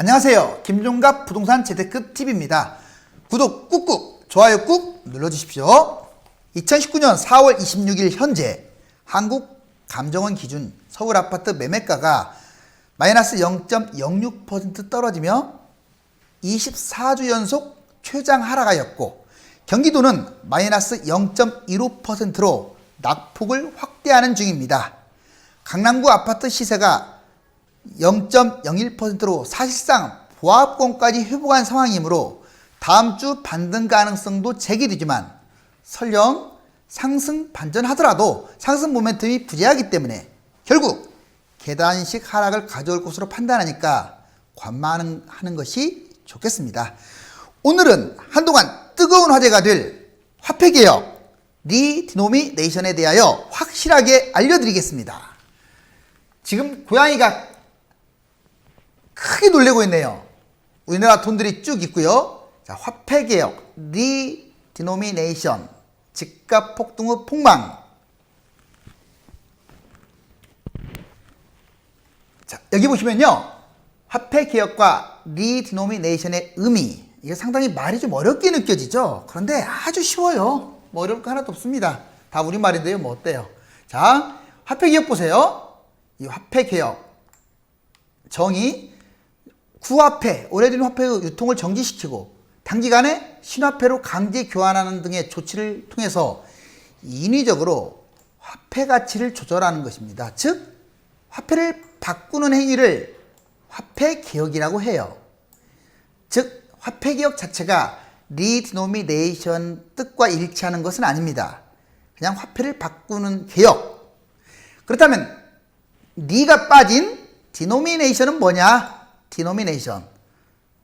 안녕하세요. 김종갑 부동산 재테크 TV입니다. 구독 꾹꾹, 좋아요 꾹 눌러주십시오. 2019년 4월 26일 현재 한국감정원 기준 서울 아파트 매매가가 마이너스 0.06% 떨어지며 24주 연속 최장 하락하였고, 경기도는 마이너스 0.15%로 낙폭을 확대하는 중입니다. 강남구 아파트 시세가 0.01%로 사실상 보합권까지 회복한 상황이므로 다음 주 반등 가능성도 제기되지만, 설령 상승 반전하더라도 상승 모멘텀이 부재하기 때문에 결국 계단식 하락을 가져올 것으로 판단하니까 관망하는 것이 좋겠습니다. 오늘은 한동안 뜨거운 화제가 될 화폐개혁 리디노미네이션에 대하여 확실하게 알려드리겠습니다. 지금 고양이가 크게 놀래고 있네요. 우리나라 돈들이 쭉 있고요. 자, 화폐개혁 리디노미네이션, 집값 폭등 후 폭망. 자, 여기 보시면요, 화폐개혁과 리디노미네이션의 의미, 이게 상당히 말이 좀 어렵게 느껴지죠. 그런데 아주 쉬워요. 뭐 어려울 거 하나도 없습니다. 다 우리말인데요. 뭐 어때요? 자, 화폐개혁 보세요. 이 화폐개혁 정의, 구화폐, 오래된 화폐의 유통을 정지시키고 단기간에 신화폐로 강제 교환하는 등의 조치를 통해서 인위적으로 화폐 가치를 조절하는 것입니다. 즉, 화폐를 바꾸는 행위를 화폐개혁이라고 해요. 즉, 화폐개혁 자체가 리디노미네이션 뜻과 일치하는 것은 아닙니다. 그냥 화폐를 바꾸는 개혁. 그렇다면 리가 빠진 디노미네이션은 뭐냐? 디노미네이션,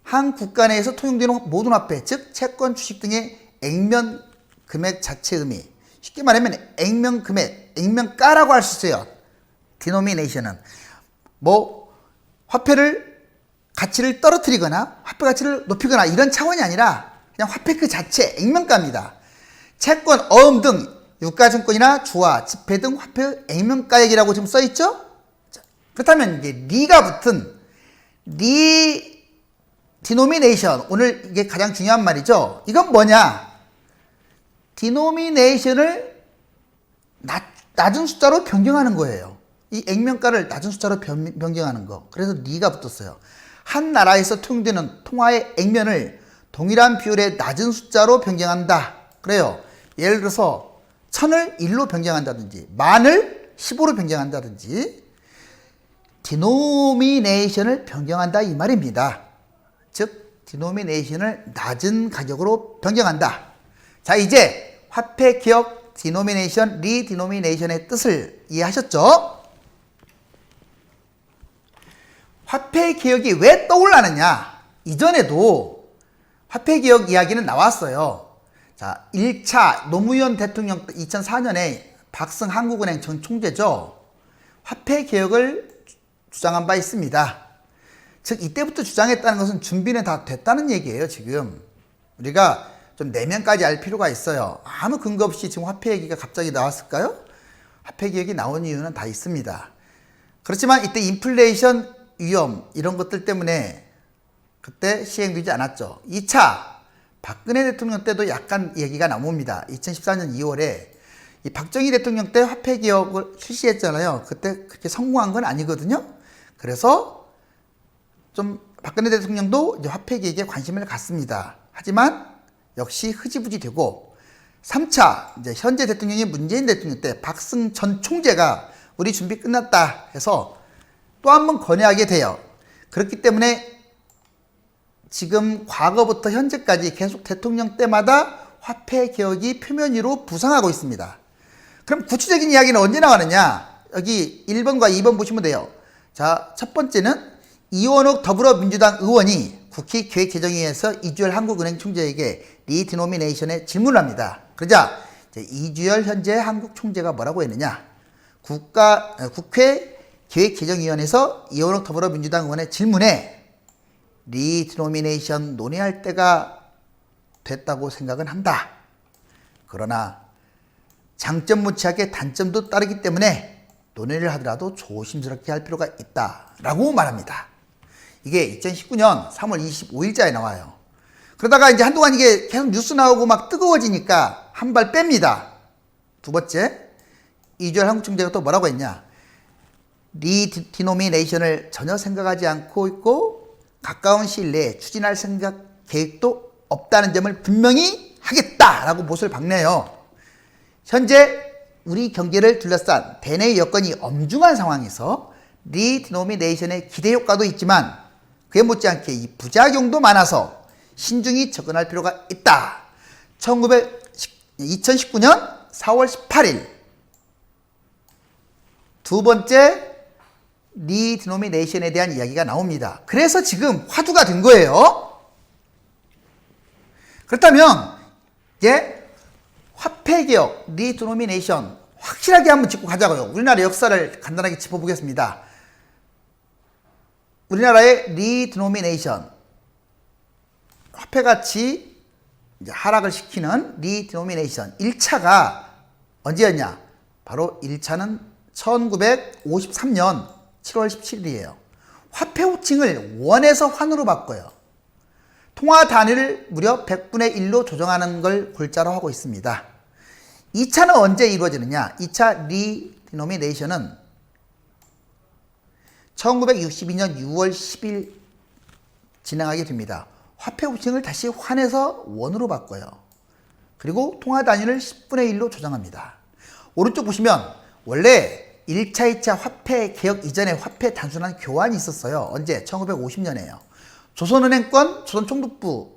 한 국가 내에서 통용되는 모든 화폐, 즉 채권, 주식 등의 액면 금액 자체 의미. 쉽게 말하면 액면 금액, 액면가라고 할 수 있어요. 디노미네이션은 뭐 화폐를 가치를 떨어뜨리거나 화폐 가치를 높이거나 이런 차원이 아니라 그냥 화폐 그 자체, 액면가입니다. 채권, 어음 등 유가증권이나 주화, 지폐 등 화폐의 액면가액이라고 지금 써있죠? 그렇다면 이제 리가 붙은 디노미네이션, 오늘 이게 가장 중요한 말이죠. 이건 뭐냐? 디노미네이션을 낮은 숫자로 변경하는 거예요. 이 액면가를 낮은 숫자로 변경하는 거. 그래서 리가 붙었어요. 한 나라에서 통용되는 통화의 액면을 동일한 비율의 낮은 숫자로 변경한다. 그래요. 예를 들어서 1000을 1로 변경한다든지 만을 15로 변경한다든지 디노미네이션을 변경한다 이 말입니다. 즉 디노미네이션을 낮은 가격으로 변경한다. 자, 이제 화폐개혁 디노미네이션, 리디노미네이션의 뜻을 이해하셨죠? 화폐개혁이 왜 떠올라느냐? 이전에도 화폐개혁 이야기는 나왔어요. 자, 1차 노무현 대통령 2004년에 박승 한국은행 전 총재죠. 화폐개혁을 주장한 바 있습니다. 즉 이때부터 주장했다는 것은 준비는 다 됐다는 얘기예요. 지금 우리가 좀 내면까지 알 필요가 있어요. 아무 근거 없이 지금 화폐 얘기가 갑자기 나왔을까요? 화폐 개혁이 나온 이유는 다 있습니다. 그렇지만 이때 인플레이션 위험 이런 것들 때문에 그때 시행되지 않았죠. 2차 박근혜 대통령 때도 약간 얘기가 나옵니다. 2014년 2월에 이 박정희 대통령 때 화폐 개혁을 실시했잖아요. 그때 그렇게 성공한 건 아니거든요. 그래서 좀 박근혜 대통령도 이제 화폐 개혁에 관심을 갖습니다. 하지만 역시 흐지부지 되고, 3차 이제 현재 대통령이 문재인 대통령 때 박승 전 총재가 우리 준비 끝났다 해서 또 한 번 건의하게 돼요. 그렇기 때문에 지금 과거부터 현재까지 계속 대통령 때마다 화폐 개혁이 표면 위로 부상하고 있습니다. 그럼 구체적인 이야기는 언제 나가느냐? 여기 1번과 2번 보시면 돼요. 자, 첫 번째는 이원욱 더불어민주당 의원이 국회 기획재정위에서 이주열 한국은행 총재에게 리디노미네이션에 질문을 합니다. 그러자 이주열 현재 한국 총재가 뭐라고 했느냐? 국회 기획재정위원회에서 이원욱 더불어민주당 의원의 질문에 리디노미네이션 논의할 때가 됐다고 생각은 한다. 그러나 장점 못지않게 단점도 따르기 때문에 논의를 하더라도 조심스럽게 할 필요가 있다라고 말합니다. 이게 2019년 3월 25일자에 나와요. 그러다가 이제 한동안 이게 계속 뉴스 나오고 막 뜨거워지니까 한 발 뺍니다. 두 번째, 이주열 한국경제가 또 뭐라고 했냐. 리디노미네이션을 전혀 생각하지 않고 있고 가까운 시일 내에 추진할 생각 계획도 없다는 점을 분명히 하겠다라고 못을 박네요. 현재 우리 경제를 둘러싼 대내 여건이 엄중한 상황에서 리디노미네이션의 기대 효과도 있지만 그에 못지않게 이 부작용도 많아서 신중히 접근할 필요가 있다. 2019년 4월 18일 두 번째 리디노미네이션에 대한 이야기가 나옵니다. 그래서 지금 화두가 된 거예요. 그렇다면 이제 화폐개혁, 리디노미네이션 확실하게 한번 짚고 가자고요. 우리나라 역사를 간단하게 짚어보겠습니다. 우리나라의 리디노미네이션, 화폐가치 하락을 시키는 리디노미네이션 1차가 언제였냐? 바로 1차는 1953년 7월 17일이에요. 화폐 호칭을 원에서 환으로 바꿔요. 통화 단위를 무려 100분의 1로 조정하는 걸 골자로 하고 있습니다. 2차는 언제 이루어지느냐? 2차 리디노미네이션은 1962년 6월 10일 진행하게 됩니다. 화폐 호칭을 다시 환에서 원으로 바꿔요. 그리고 통화 단위를 10분의 1로 조정합니다. 오른쪽 보시면 원래 1차, 2차 화폐 개혁 이전에 화폐 단순한 교환이 있었어요. 언제? 1950년에요. 조선은행권, 조선총독부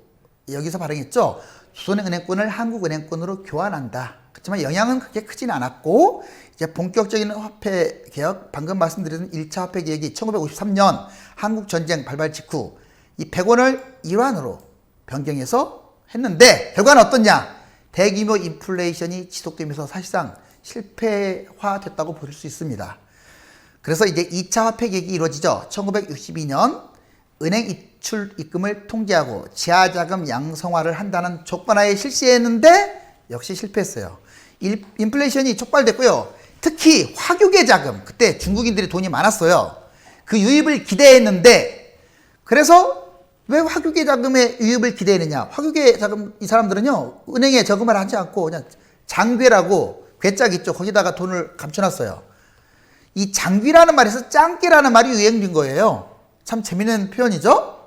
여기서 발행했죠. 조선은행권을 한국은행권으로 교환한다. 그렇지만 영향은 그렇게 크진 않았고 이제 본격적인 화폐 개혁, 방금 말씀드린 1차 화폐 개혁이 1953년 한국전쟁 발발 직후 이 100원을 1환으로 변경해서 했는데 결과는 어떻냐? 대규모 인플레이션이 지속되면서 사실상 실패화됐다고 볼 수 있습니다. 그래서 이제 2차 화폐 개혁이 이루어지죠. 1962년 은행 입출 입금을 통제하고 지하자금 양성화를 한다는 조건하에 실시했는데 역시 실패했어요. 인플레이션이 촉발됐고요. 특히 화교계 자금, 그때 중국인들이 돈이 많았어요. 그 유입을 기대했는데 그래서 왜 화교계 자금의 유입을 기대했느냐? 화교계 자금 이 사람들은요 은행에 저금을 하지 않고 그냥 장괴라고 괴짝 있죠. 거기다가 돈을 감춰놨어요. 이 장귀라는 말에서 짱깨라는 말이 유행된 거예요. 참 재밌는 표현이죠.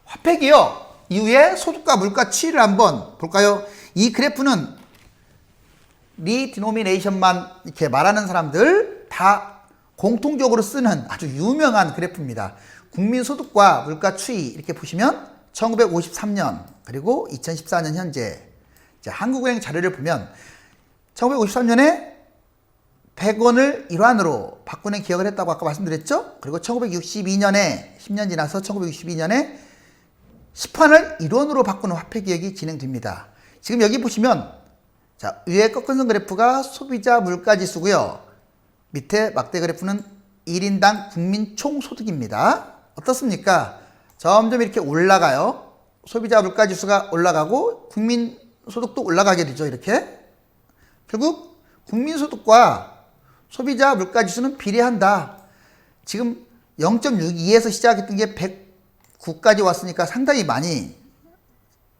화폐개혁 이후에 소득과 물가 추이를 한번 볼까요? 이 그래프는 리디노미네이션만 이렇게 말하는 사람들 다 공통적으로 쓰는 아주 유명한 그래프입니다. 국민소득과 물가 추이 이렇게 보시면 1953년 그리고 2014년 현재 한국은행 자료를 보면 1953년에 100원을 1환으로 바꾸는 기억을 했다고 아까 말씀드렸죠? 그리고 1962년에 10년 지나서 1962년에 10환을 1원으로 바꾸는 화폐 개혁이 진행됩니다. 지금 여기 보시면 자, 위에 꺾은선 그래프가 소비자 물가 지수고요. 밑에 막대 그래프는 1인당 국민 총소득입니다. 어떻습니까? 점점 이렇게 올라가요. 소비자 물가 지수가 올라가고 국민 소득도 올라가게 되죠. 이렇게 결국 국민소득과 소비자 물가지수는 비례한다. 지금 0.62에서 시작했던 게 109까지 왔으니까 상당히 많이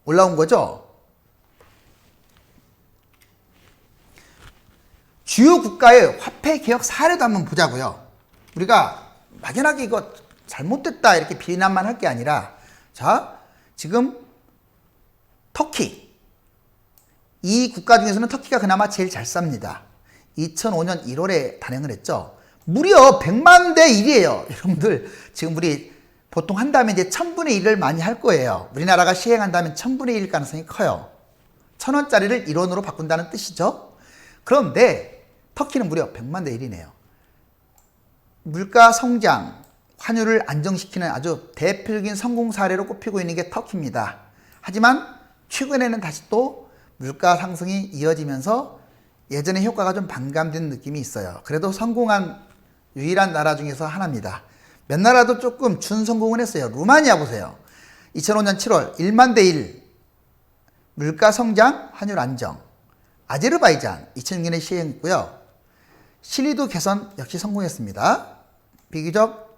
올라온 거죠. 주요 국가의 화폐 개혁 사례도 한번 보자고요. 우리가 막연하게 이거 잘못됐다 이렇게 비난만 할 게 아니라 자 지금 터키 이 국가 중에서는 터키가 그나마 제일 잘 쌉니다. 2005년 1월에 단행을 했죠. 무려 100만 대 1이에요. 여러분들 지금 우리 보통 한다면 이제 1000분의 1을 많이 할 거예요. 우리나라가 시행한다면 1000분의 1일 가능성이 커요. 1000원짜리를 1원으로 바꾼다는 뜻이죠. 그런데 터키는 무려 100만 대 1이네요. 물가 성장, 환율을 안정시키는 아주 대표적인 성공 사례로 꼽히고 있는 게 터키입니다. 하지만 최근에는 다시 또 물가 상승이 이어지면서 예전의 효과가 좀 반감된 느낌이 있어요. 그래도 성공한 유일한 나라 중에서 하나입니다. 몇 나라도 조금 준성공을 했어요. 루마니아 보세요. 2005년 7월 1만 대 1 물가 성장, 환율 안정. 아제르바이잔 2006년에 시행했고요. 실리도 개선 역시 성공했습니다. 비교적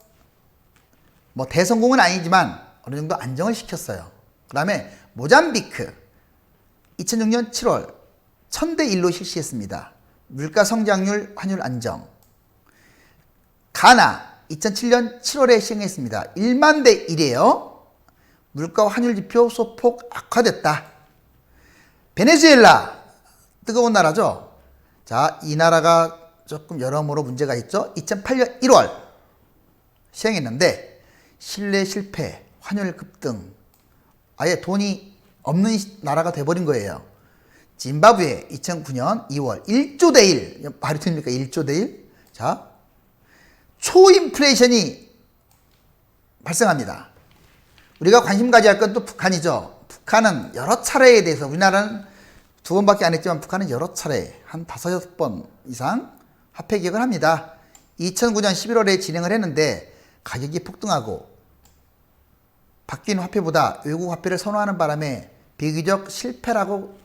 뭐 대성공은 아니지만 어느 정도 안정을 시켰어요. 그 다음에 모잠비크 2006년 7월 1000대 1로 실시했습니다. 물가 성장률 환율 안정. 가나 2007년 7월에 시행했습니다. 1만 대 1이에요. 물가와 환율 지표 소폭 악화됐다. 베네수엘라 뜨거운 나라죠. 자, 이 나라가 조금 여러모로 문제가 있죠. 2008년 1월 시행했는데 신뢰 실패, 환율 급등, 아예 돈이 없는 나라가 돼버린 거예요. 짐바브웨 2009년 2월 1조 대 1. 말이 됩니까? 1조 대 1. 자, 초인플레이션이 발생합니다. 우리가 관심 가져야 할 건 또 북한이죠. 북한은 여러 차례에 대해서 우리나라는 2번밖에 안 했지만 북한은 여러 차례 한 5, 6번 이상 화폐 개혁을 합니다. 2009년 11월에 진행을 했는데 가격이 폭등하고 바뀐 화폐보다 외국 화폐를 선호하는 바람에 비교적 실패라고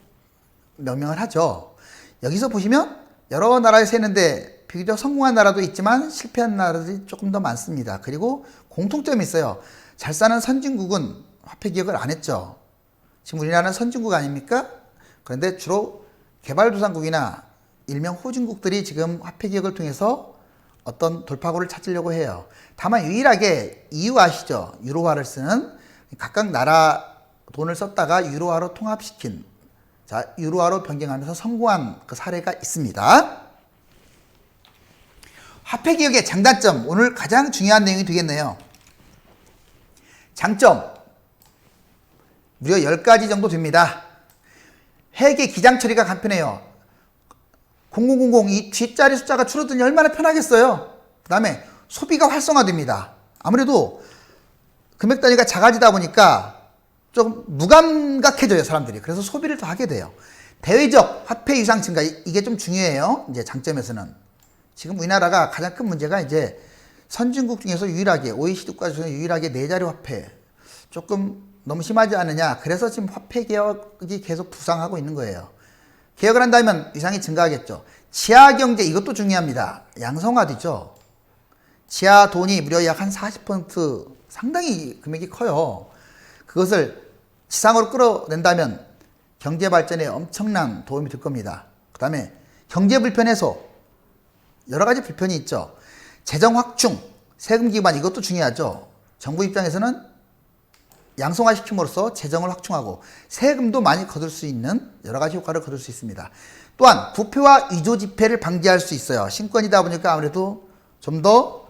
명명을 하죠. 여기서 보시면 여러 나라에서 했는데 비교적 성공한 나라도 있지만 실패한 나라들이 조금 더 많습니다. 그리고 공통점이 있어요. 잘 사는 선진국은 화폐 개혁을 안 했죠. 지금 우리나라는 선진국 아닙니까? 그런데 주로 개발도상국이나 일명 후진국들이 지금 화폐 개혁을 통해서 어떤 돌파구를 찾으려고 해요. 다만 유일하게 EU 아시죠? 유로화를 쓰는 각각 나라 돈을 썼다가 유로화로 통합시킨, 자, 유로화로 변경하면서 성공한 그 사례가 있습니다. 화폐 개혁의 장단점, 오늘 가장 중요한 내용이 되겠네요. 장점 무려 10가지 정도 됩니다. 회계 기장 처리가 간편해요. 0000 이 뒷자리 숫자가 줄어드니 얼마나 편하겠어요. 그 다음에 소비가 활성화됩니다. 아무래도 금액 단위가 작아지다 보니까 좀 무감각해져요, 사람들이. 그래서 소비를 더 하게 돼요. 대외적 화폐 유상 증가, 이게 좀 중요해요. 이제 장점에서는. 지금 우리나라가 가장 큰 문제가 이제 선진국 중에서 유일하게, OECD 국가 중에서 유일하게 4자리 화폐. 조금 너무 심하지 않느냐. 그래서 지금 화폐 개혁이 계속 부상하고 있는 거예요. 개혁을 한다면 위상이 증가하겠죠. 지하 경제, 이것도 중요합니다. 양성화되죠. 지하 돈이 무려 약 한 40% 상당히 금액이 커요. 그것을 지상으로 끌어낸다면 경제 발전에 엄청난 도움이 될 겁니다. 그 다음에 경제 불편 해소, 여러 가지 불편이 있죠. 재정 확충, 세금 기반, 이것도 중요하죠. 정부 입장에서는 양성화 시킴으로써 재정을 확충하고 세금도 많이 거둘 수 있는 여러 가지 효과를 거둘 수 있습니다. 또한 부패와 위조 지폐를 방지할 수 있어요. 신권이다 보니까 아무래도 좀 더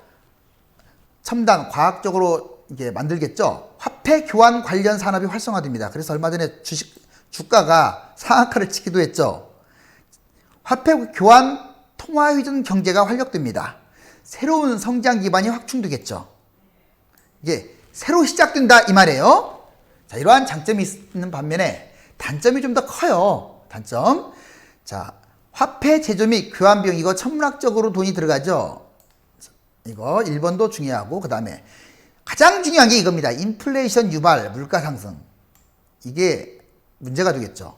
첨단, 과학적으로 이게 만들겠죠. 화폐 교환 관련 산업이 활성화됩니다. 그래서 얼마 전에 주가가 상한가를 치기도 했죠. 화폐 교환 통화 회전 경제가 활력됩니다. 새로운 성장 기반이 확충되겠죠. 이게 새로 시작된다 이 말이에요. 자, 이러한 장점이 있는 반면에 단점이 좀 더 커요. 단점. 자, 화폐 제조 및 교환 비용, 이거 천문학적으로 돈이 들어가죠. 이거 1번도 중요하고, 그 다음에 가장 중요한 게 이겁니다. 인플레이션 유발, 물가 상승. 이게 문제가 되겠죠.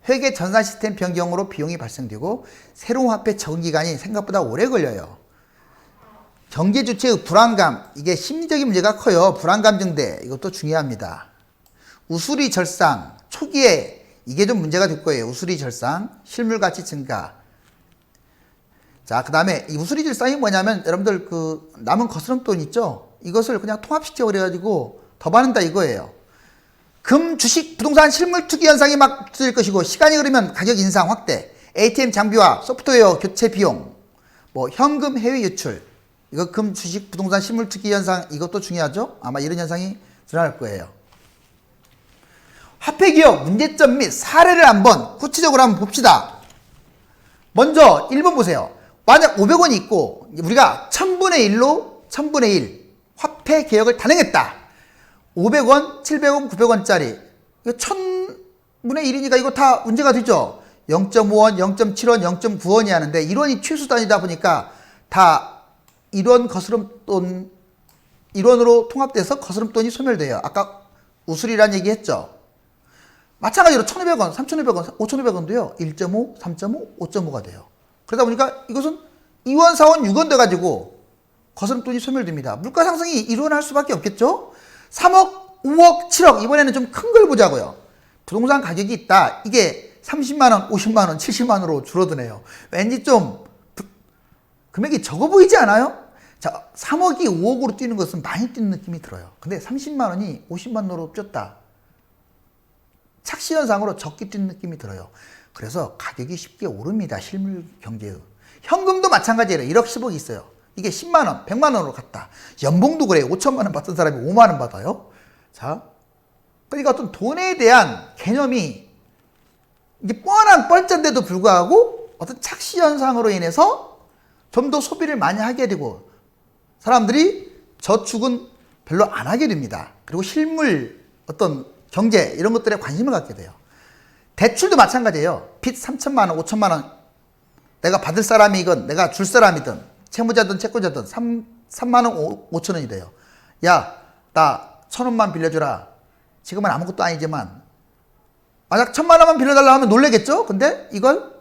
회계 전산 시스템 변경으로 비용이 발생되고 새로운 화폐 적응 기간이 생각보다 오래 걸려요. 경제 주체의 불안감, 이게 심리적인 문제가 커요. 불안감 증대, 이것도 중요합니다. 우수리 절상, 초기에 이게 좀 문제가 될 거예요. 우수리 절상, 실물 가치 증가. 자, 그 다음에 이 우수리 절상이 뭐냐면 여러분들 그 남은 거스름돈 있죠? 이것을 그냥 통합시켜 버려가지고 더 받는다 이거예요. 금, 주식, 부동산, 실물 투기 현상이 막 터질 것이고, 시간이 흐르면 가격 인상 확대, ATM 장비와 소프트웨어 교체 비용, 뭐 현금 해외 유출, 이거 금, 주식, 부동산, 실물 투기 현상, 이것도 중요하죠? 아마 이런 현상이 드러날 거예요. 화폐 개혁 문제점 및 사례를 한번 구체적으로 한번 봅시다. 먼저 1번 보세요. 만약 500원이 있고 우리가 1000분의 1로 1000분의 1 화폐 개혁을 단행했다. 500원, 700원, 900원짜리 이거 1000분의 1이니까 이거 다 문제가 되죠. 0.5원, 0.7원, 0.9원이 하는데 1원이 최소 단위다 보니까 다 1원 거스름돈, 1원으로 통합돼서 거스름돈이 소멸돼요. 아까 우수리란 얘기 했죠. 마찬가지로 1,500원, 3,500원, 5,500원도요. 1.5, 3.5, 5.5가 돼요. 그러다 보니까 이것은 2원, 4원, 6원 돼가지고 거스름돈이 소멸됩니다. 물가 상승이 일어날 수밖에 없겠죠? 3억, 5억, 7억 이번에는 좀 큰 걸 보자고요. 부동산 가격이 있다. 이게 30만원, 50만원, 70만원으로 줄어드네요. 왠지 좀 금액이 적어 보이지 않아요? 자, 3억이 5억으로 뛰는 것은 많이 뛰는 느낌이 들어요. 근데 30만원이 50만원으로 뛰었다. 착시현상으로 적게 뛰는 느낌이 들어요. 그래서 가격이 쉽게 오릅니다. 실물 경제의. 현금도 마찬가지예요. 1억 10억이 있어요. 이게 10만원, 100만원으로 갔다. 연봉도 그래요. 5천만원 받던 사람이 5만원 받아요. 자, 그러니까 어떤 돈에 대한 개념이 이게 뻔한 뻔짠데도 불구하고 어떤 착시현상으로 인해서 좀 더 소비를 많이 하게 되고 사람들이 저축은 별로 안 하게 됩니다. 그리고 실물 어떤 경제 이런 것들에 관심을 갖게 돼요. 대출도 마찬가지예요. 빚 3천만 원, 5천만 원 내가 받을 사람이건 내가 줄 사람이든 채무자든 채권자든 3만 원, 5천 원이 돼요. 야, 나 1,000원만 빌려주라. 지금은 아무것도 아니지만 만약 1,000만 원만 빌려달라 하면 놀래겠죠? 근데 이걸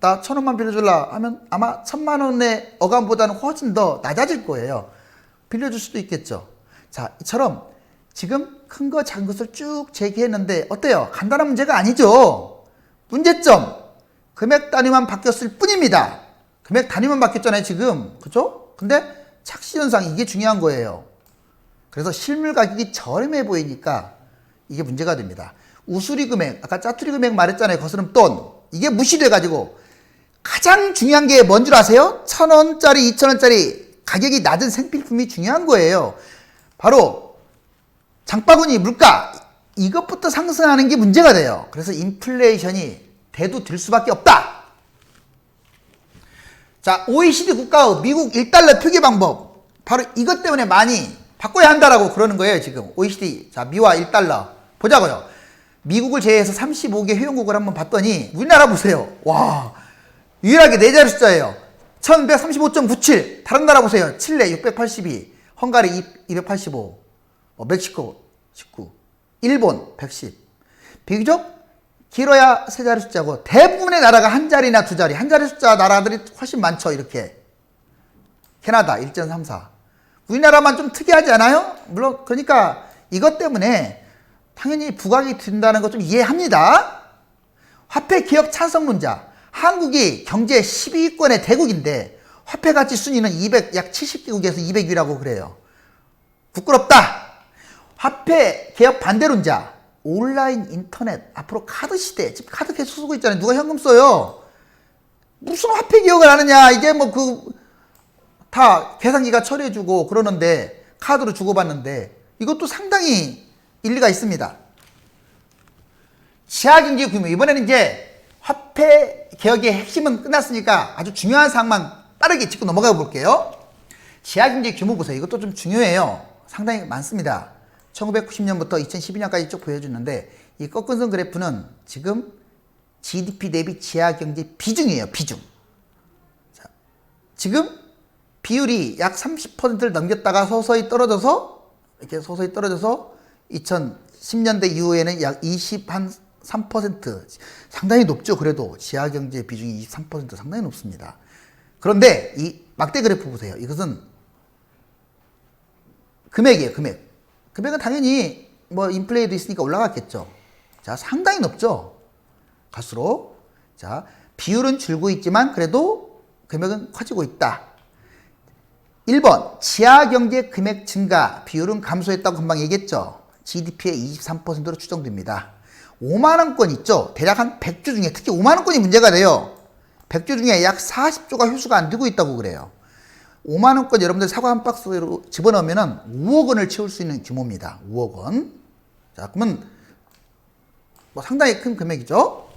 나 1,000원만 빌려줄라 하면 아마 1,000만 원의 어감보다는 훨씬 더 낮아질 거예요. 빌려줄 수도 있겠죠. 자, 이처럼 지금 큰 거 작은 것을 쭉 제기했는데 어때요? 간단한 문제가 아니죠. 문제점 금액 단위만 바뀌었을 뿐입니다. 금액 단위만 바뀌었잖아요 지금. 그죠? 근데 착시현상 이게 중요한 거예요. 그래서 실물 가격이 저렴해 보이니까 이게 문제가 됩니다. 우수리 금액, 아까 짜투리 금액 말했잖아요. 거스름돈. 이게 무시돼가지고 가장 중요한 게 뭔 줄 아세요? 1,000원짜리, 2,000원짜리 가격이 낮은 생필품이 중요한 거예요. 바로 장바구니, 물가 이것부터 상승하는 게 문제가 돼요. 그래서 인플레이션이 대두 될 수밖에 없다. 자, OECD 국가의 미국 1달러 표기 방법 바로 이것 때문에 많이 바꿔야 한다라고 그러는 거예요. 지금 OECD 자 미화 1달러 보자고요. 미국을 제외해서 35개 회원국을 한번 봤더니 우리나라 보세요. 와, 유일하게 네 자리 숫자예요. 1135.97. 다른 나라 보세요. 칠레 682, 헝가리 285, 멕시코 19, 일본 110. 비교적 길어야 세 자리 숫자고 대부분의 나라가 한 자리나 두 자리, 한 자리 숫자 나라들이 훨씬 많죠. 이렇게 캐나다 1.34. 우리나라만 좀 특이하지 않아요? 물론 그러니까 이것 때문에 당연히 부각이 된다는 거 좀 이해합니다. 화폐 개혁 찬성론자. 한국이 경제 10위권의 대국인데 화폐 가치 순위는 약 70개국에서 200위라고 그래요. 부끄럽다. 화폐 개혁 반대론자. 온라인 인터넷 앞으로 카드 시대. 지금 카드 계속 쓰고 있잖아요. 누가 현금 써요? 무슨 화폐 개혁을 하느냐. 이게 뭐 다 계산기가 처리해주고 그러는데 카드로 주고받는데 이것도 상당히 일리가 있습니다. 지하경제 규모. 이번에는 이제 화폐 개혁의 핵심은 끝났으니까 아주 중요한 사항만 빠르게 짚고 넘어가 볼게요. 지하경제 규모 보세요. 이것도 좀 중요해요. 상당히 많습니다. 1990년부터 2012년까지 쭉 보여주는데 이 꺾은선 그래프는 지금 GDP 대비 지하경제 비중이에요. 비중. 자, 지금 비율이 약 30%를 넘겼다가 서서히 떨어져서 이렇게 서서히 떨어져서 2010년대 이후에는 약 23% 상당히 높죠. 그래도 지하경제 비중이 23% 상당히 높습니다. 그런데 이 막대 그래프 보세요. 이것은 금액이에요. 금액은 당연히 뭐 인플레이도 있으니까 올라갔겠죠. 자, 상당히 높죠. 갈수록 자, 비율은 줄고 있지만 그래도 금액은 커지고 있다. 1번 지하경제 금액 증가 비율은 감소했다고 금방 얘기했죠. GDP의 23%로 추정됩니다. 5만원권 있죠. 대략 한 100주 중에 특히 5만원권이 문제가 돼요. 100주 중에 약 40조가 회수가 안 되고 있다고 그래요. 5만원권 여러분들 사과 한 박스로 집어넣으면 5억 원을 채울 수 있는 규모입니다. 5억 원. 자, 그러면 뭐 상당히 큰 금액이죠.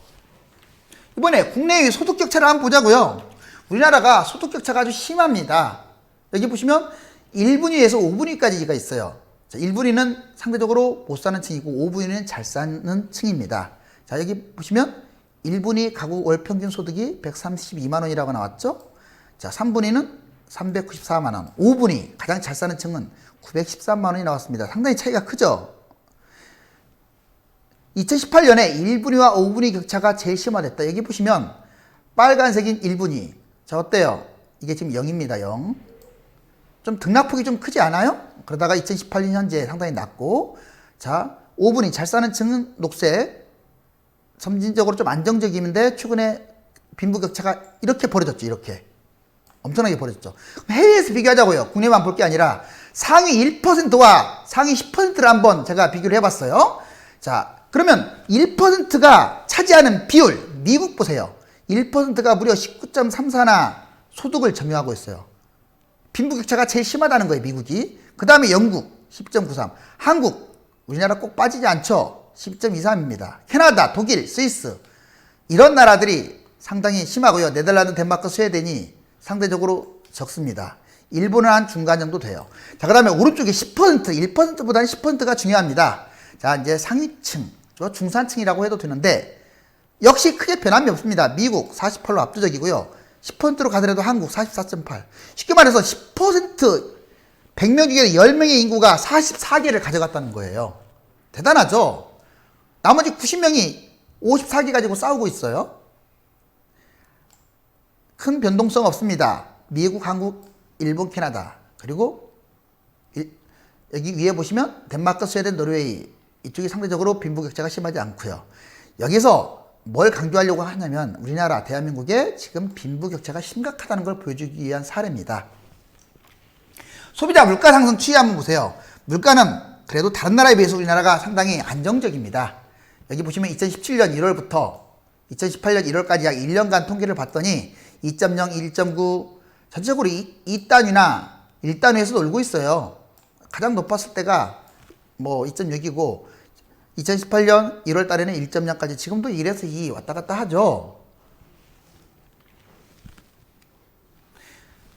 이번에 국내의 소득 격차를 한번 보자고요. 우리나라가 소득 격차가 아주 심합니다. 여기 보시면 1분위에서 5분위까지가 있어요. 자, 1분위는 상대적으로 못 사는 층이고 5분위는 잘 사는 층입니다. 자, 여기 보시면 1분위 가구 월 평균 소득이 132만 원이라고 나왔죠. 자, 3분위는 394만 원. 5분위 가장 잘 사는 층은 913만 원이 나왔습니다. 상당히 차이가 크죠. 2018년에 1분위와 5분위 격차가 제일 심화됐다. 여기 보시면 빨간색인 1분위. 자, 어때요? 이게 지금 0입니다. 0. 좀 등락폭이 좀 크지 않아요? 그러다가 2018년 현재 상당히 낮고, 자, 5분위 잘 사는 층은 녹색, 점진적으로 좀 안정적인데 최근에 빈부격차가 이렇게 벌어졌죠. 이렇게 엄청나게 벌어졌죠. 해외에서 비교하자고요. 국내만 볼 게 아니라 상위 1%와 상위 10%를 한번 제가 비교를 해봤어요. 자, 그러면 1%가 차지하는 비율, 미국 보세요. 1%가 무려 19.34나 소득을 점유하고 있어요. 빈부격차가 제일 심하다는 거예요, 미국이. 그 다음에 영국 10.93, 한국, 우리나라 꼭 빠지지 않죠. 10.23입니다. 캐나다, 독일, 스위스 이런 나라들이 상당히 심하고요. 네덜란드, 덴마크, 스웨덴이 상대적으로 적습니다. 일본은 한 중간 정도 돼요. 자, 그 다음에 오른쪽에 10%, 1%보다는 10%가 중요합니다. 자, 이제 상위층, 중산층이라고 해도 되는데 역시 크게 변함이 없습니다. 미국 48로 압도적이고요. 10%로 가더라도 한국 44.8. 쉽게 말해서 10% 100명 중에 10명의 인구가 44개를 가져갔다는 거예요. 대단하죠? 나머지 90명이 54개 가지고 싸우고 있어요. 큰 변동성 없습니다. 미국, 한국, 일본, 캐나다. 그리고 여기 위에 보시면 덴마크, 스웨덴, 노르웨이 이쪽이 상대적으로 빈부격차가 심하지 않고요. 여기서 뭘 강조하려고 하냐면 우리나라 대한민국의 지금 빈부격차가 심각하다는 걸 보여주기 위한 사례입니다. 소비자 물가 상승 추이 한번 보세요. 물가는 그래도 다른 나라에 비해서 우리나라가 상당히 안정적입니다. 여기 보시면 2017년 1월부터 2018년 1월까지 약 1년간 통계를 봤더니 2.0, 1.9 전체적으로 2단위나 1단위에서 놀고 있어요. 가장 높았을 때가 뭐 2.6이고 2018년 1월 달에는 1.0까지 지금도 1에서 2 왔다 갔다 하죠.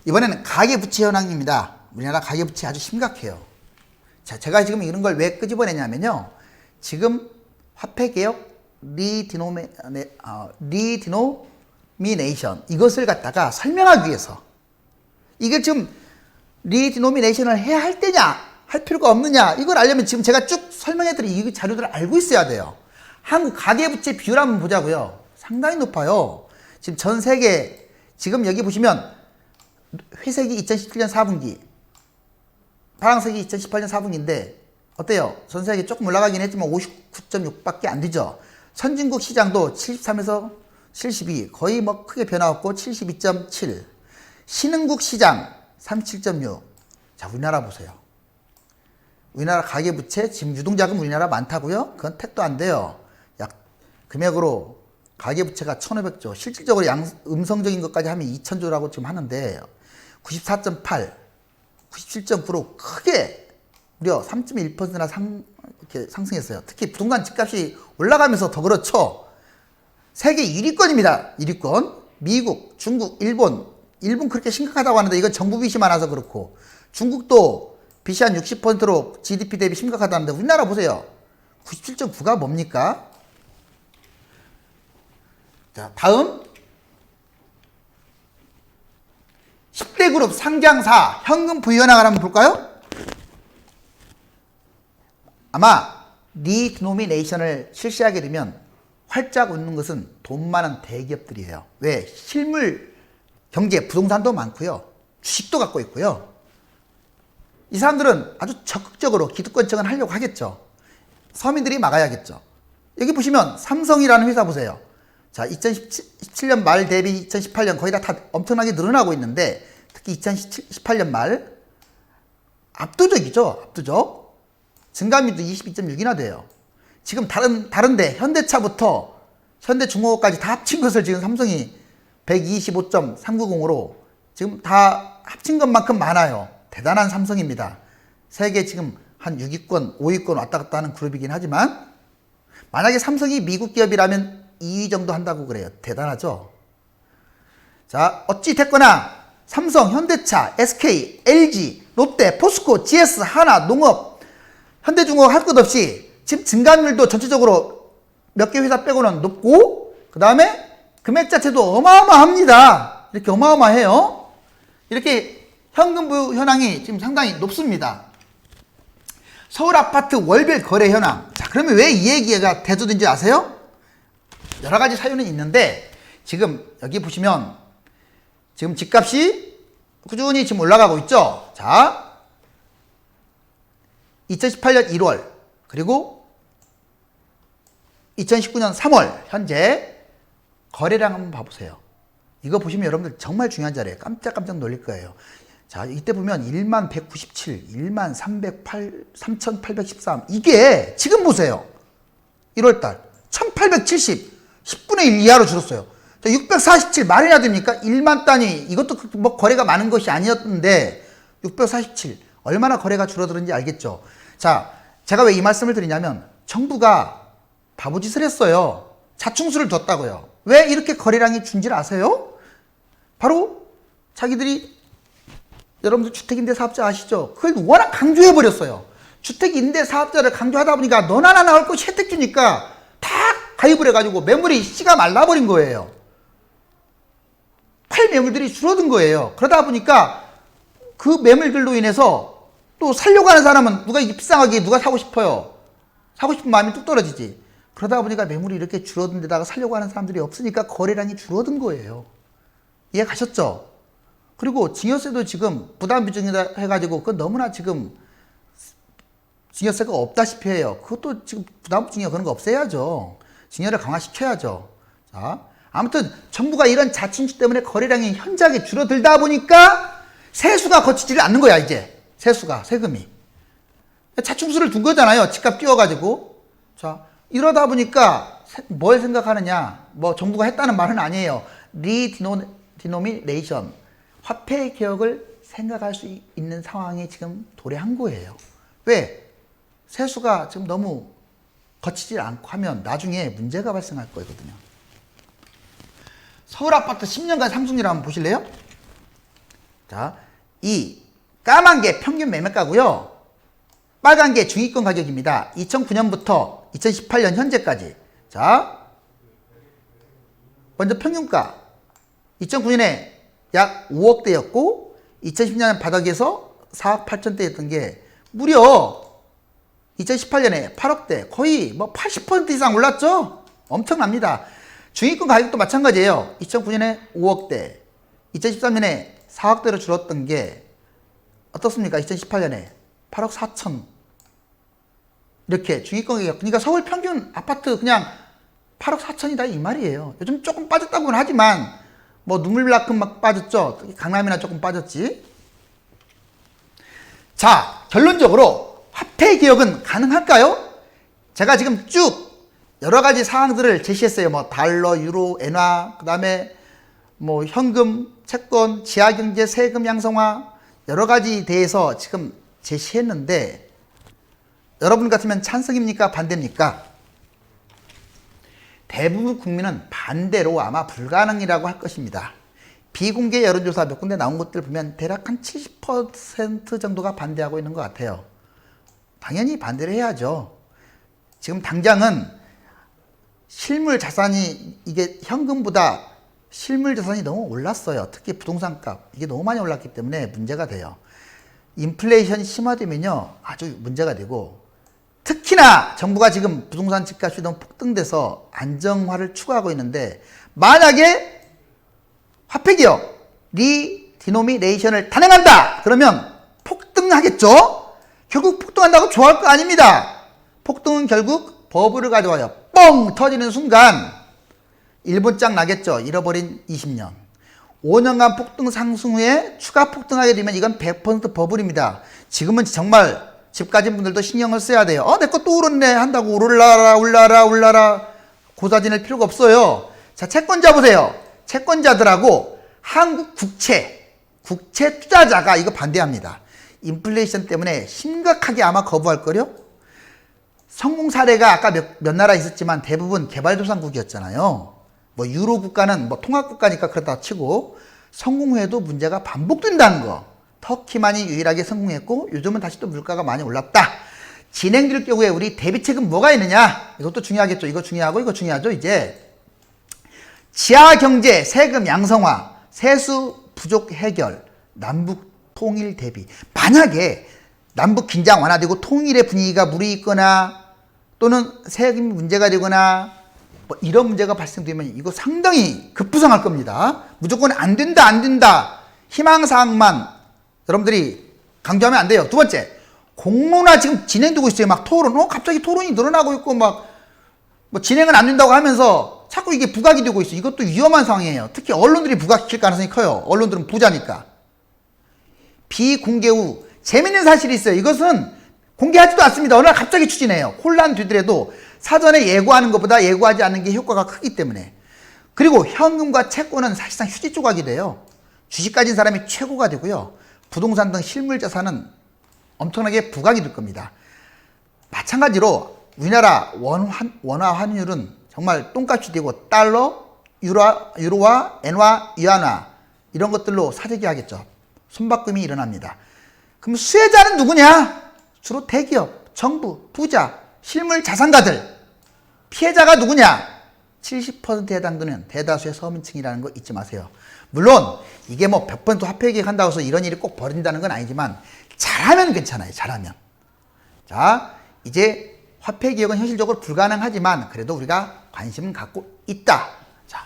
이번에는 가계부채 현황입니다. 우리나라 가계부채 아주 심각해요. 자, 제가 지금 이런 걸 왜 끄집어내냐면요. 지금 화폐개혁 리디노미네이션 이것을 갖다가 설명하기 위해서 이게 지금 리디노미네이션을 해야 할 때냐 할 필요가 없느냐 이걸 알려면 지금 제가 쭉 설명해드린 이 자료들을 알고 있어야 돼요. 한국 가계부채 비율 한번 보자고요. 상당히 높아요. 지금 전 세계 지금 여기 보시면 회색이 2017년 4분기 파란색이 2018년 4분기인데 어때요? 전 세계 조금 올라가긴 했지만 59.6밖에 안 되죠. 선진국 시장도 73에서 72 거의 뭐 크게 변화 없고 72.7 신흥국 시장 37.6 자 우리나라 보세요. 우리나라 가계부채 지금 유동자금 우리나라 많다고요? 그건 택도 안 돼요. 약 금액으로 가계부채가 1500조 실질적으로 음성적인 것까지 하면 2000조라고 지금 하는데 94.8 97.9로 크게 무려 3.1%나 이렇게 상승했어요. 특히 부동산 집값이 올라가면서 더 그렇죠. 세계 1위권입니다. 1위권. 미국, 중국, 일본 그렇게 심각하다고 하는데 이건 정부 빚이 많아서 그렇고 중국도 빚이 한 60%로 GDP 대비 심각하다는데 우리나라 보세요. 97.9가 뭡니까? 자, 다음 10대 그룹 상장사 현금 부유 현황을 한번 볼까요? 아마 리디노미네이션을 실시하게 되면 활짝 웃는 것은 돈 많은 대기업들이에요. 왜? 실물 경제, 부동산도 많고요. 주식도 갖고 있고요. 이 사람들은 아주 적극적으로 기득권층은 하려고 하겠죠. 서민들이 막아야겠죠. 여기 보시면 삼성이라는 회사 보세요. 자, 2017년 말 대비 2018년 거의 다 엄청나게 늘어나고 있는데 특히 2018년 말 압도적이죠. 압도적. 증가율도 22.6이나 돼요. 지금 다른데 현대차부터 현대중공업까지 다 합친 것을 지금 삼성이 125.390으로 지금 다 합친 것만큼 많아요. 대단한 삼성입니다. 세계 지금 한 6위권, 5위권 왔다 갔다 하는 그룹이긴 하지만 만약에 삼성이 미국 기업이라면 2위 정도 한다고 그래요. 대단하죠? 자, 어찌 됐거나 삼성, 현대차, SK, LG, 롯데, 포스코, GS, 하나, 농업, 현대중공업 할 것 없이 지금 증가율도 전체적으로 몇 개 회사 빼고는 높고 그 다음에 금액 자체도 어마어마합니다. 이렇게 어마어마해요. 이렇게 현금 부유 현황이 지금 상당히 높습니다. 서울 아파트 월별 거래 현황. 자, 그러면 왜 이 얘기가 대두된지 아세요? 여러 가지 사유는 있는데 지금 여기 보시면 지금 집값이 꾸준히 지금 올라가고 있죠. 자, 2018년 1월 그리고 2019년 3월 현재 거래량 한번 봐보세요. 이거 보시면 여러분들 정말 중요한 자리에요. 깜짝깜짝 놀릴 거예요. 자, 이때 보면 1만 197, 1만 308, 3,813 이게 지금 보세요. 1월달 1,870, 10분의 1 이하로 줄었어요. 자, 647 말이나 됩니까? 1만 단위 이것도 뭐 거래가 많은 것이 아니었는데 647 얼마나 거래가 줄어드는지 알겠죠? 자, 제가 왜 이 말씀을 드리냐면 정부가 바보짓을 했어요. 자충수를 뒀다고요. 왜 이렇게 거래량이 준지를 아세요? 바로 자기들이 여러분들 주택임대 사업자 아시죠? 그걸 워낙 강조해버렸어요. 주택임대 사업자를 강조하다 보니까 너나 나나 할 것이 혜택 주니까 다 가입을 해가지고 매물이 씨가 말라버린 거예요. 팔 매물들이 줄어든 거예요. 그러다 보니까 그 매물들로 인해서 또 살려고 하는 사람은 누가 이게 비싸게 누가 사고 싶어요. 사고 싶은 마음이 뚝 떨어지지. 그러다 보니까 매물이 이렇게 줄어든 데다가 살려고 하는 사람들이 없으니까 거래량이 줄어든 거예요. 이해 가셨죠? 그리고 증여세도 지금 부담 비중이다 해가지고 그건 너무나 지금 증여세가 없다시피 해요. 그것도 지금 부담 증여 그런 거 없애야죠. 증여를 강화시켜야죠. 자, 아무튼 정부가 이런 자충수 때문에 거래량이 현저하게 줄어들다 보니까 세수가 거치지를 않는 거야 이제. 세금이. 자충수를 둔 거잖아요. 집값 띄워가지고. 자, 이러다 보니까 뭘 생각하느냐. 뭐 정부가 했다는 말은 아니에요. 리디노미네이션. 화폐 개혁을 생각할 수 있는 상황이 지금 도래한 거예요. 왜? 세수가 지금 너무 거치지 않고 하면 나중에 문제가 발생할 거거든요. 서울 아파트 10년간 상승률 한번 보실래요? 자, 이 까만 게 평균 매매가고요. 빨간 게 중위권 가격입니다. 2009년부터 2018년 현재까지. 자, 먼저 평균가. 2009년에 약 5억대였고 2010년 바닥에서 4억 8천대였던 게 무려 2018년에 8억대, 거의 뭐 80% 이상 올랐죠? 엄청납니다. 중위권 가격도 마찬가지예요. 2009년에 5억대, 2013년에 4억대로 줄었던 게 어떻습니까? 2018년에 8억 4천. 이렇게 중위권 가격, 그러니까 서울 평균 아파트 그냥 8억 4천이다 이 말이에요. 요즘 조금 빠졌다고는 하지만 뭐 눈물만큼 막 빠졌죠. 강남이나 조금 빠졌지. 자, 결론적으로 화폐 개혁은 가능할까요? 제가 지금 쭉 여러 가지 사항들을 제시했어요. 뭐 달러, 유로, 엔화, 그 다음에 뭐 현금, 채권, 지하경제, 세금 양성화 여러 가지에 대해서 지금 제시했는데 여러분 같으면 찬성입니까? 반대입니까? 대부분 국민은 반대로 아마 불가능이라고 할 것입니다. 비공개 여론조사 몇 군데 나온 것들 보면 대략 한 70% 정도가 반대하고 있는 것 같아요. 당연히 반대를 해야죠. 지금 당장은 실물 자산이 이게 현금보다 실물 자산이 너무 올랐어요. 특히 부동산 값 이게 너무 많이 올랐기 때문에 문제가 돼요. 인플레이션이 심화되면요 아주 문제가 되고 특히나 정부가 지금 부동산 집값이 너무 폭등돼서 안정화를 추구하고 있는데 만약에 화폐개혁 리디노미네이션을 단행한다 그러면 폭등하겠죠. 결국 폭등한다고 좋아할 거 아닙니다. 폭등은 결국 버블을 가져와요. 뻥 터지는 순간 일본장 나겠죠. 잃어버린 20년 5년간 폭등 상승 후에 추가 폭등하게 되면 이건 100% 버블입니다. 지금은 정말 집 가진 분들도 신경을 써야 돼요. 내 거 또 오르네 한다고 올라라 고사지낼 필요가 없어요. 자, 채권자 보세요. 채권자들하고 한국 국채 투자자가 이거 반대합니다. 인플레이션 때문에 심각하게 아마 거부할 거요. 성공 사례가 아까 몇 나라 있었지만 대부분 개발도상국이었잖아요. 뭐 유로 국가는 뭐 통합 국가니까 그렇다 치고 성공 후에도 문제가 반복된다는 거. 터키만이 유일하게 성공했고 요즘은 다시 또 물가가 많이 올랐다. 진행될 경우에 우리 대비책은 뭐가 있느냐? 이것도 중요하겠죠. 이거 중요하고 이거 중요하죠. 이제 지하경제, 세금 양성화, 세수 부족 해결, 남북 통일 대비. 만약에 남북 긴장 완화되고 통일의 분위기가 무르익거나 또는 세금이 문제가 되거나 뭐 이런 문제가 발생되면 이거 상당히 급부상할 겁니다. 무조건 안 된다. 희망사항만 여러분들이 강조하면 안 돼요. 두 번째, 공론화 지금 진행되고 있어요. 막 토론, 갑자기 토론이 늘어나고 있고, 막, 뭐 진행은 안 된다고 하면서 자꾸 이게 부각이 되고 있어요. 이것도 위험한 상황이에요. 특히 언론들이 부각시킬 가능성이 커요. 언론들은 부자니까. 비공개 후, 재밌는 사실이 있어요. 이것은 공개하지도 않습니다. 어느 날 갑자기 추진해요. 혼란 되더라도 사전에 예고하는 것보다 예고하지 않는 게 효과가 크기 때문에. 그리고 현금과 채권은 사실상 휴지 조각이 돼요. 주식 가진 사람이 최고가 되고요. 부동산 등 실물 자산은 엄청나게 부각이 될 겁니다. 마찬가지로 우리나라 원화 환율은 정말 똥값이 되고 달러, 유로화, 엔화, 위안화 이런 것들로 사재기 하겠죠. 손바꿈이 일어납니다. 그럼 수혜자는 누구냐? 주로 대기업, 정부, 부자, 실물 자산가들. 피해자가 누구냐? 70%에 해당되는 대다수의 서민층이라는 거 잊지 마세요. 물론 이게 뭐 100% 화폐개혁 한다고 해서 이런 일이 꼭 벌어진다는 건 아니지만 잘하면 괜찮아요. 잘하면. 자, 이제 화폐개혁은 현실적으로 불가능하지만 그래도 우리가 관심을 갖고 있다. 자,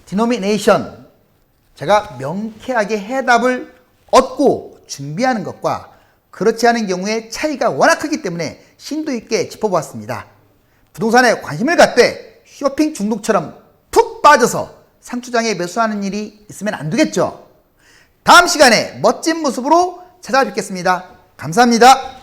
리디노미네이션. 제가 명쾌하게 해답을 얻고 준비하는 것과 그렇지 않은 경우에 차이가 워낙 크기 때문에 심도 있게 짚어보았습니다. 부동산에 관심을 갖되 쇼핑 중독처럼 푹 빠져서 상투장에 매수하는 일이 있으면 안 되겠죠. 다음 시간에 멋진 모습으로 찾아뵙겠습니다. 감사합니다.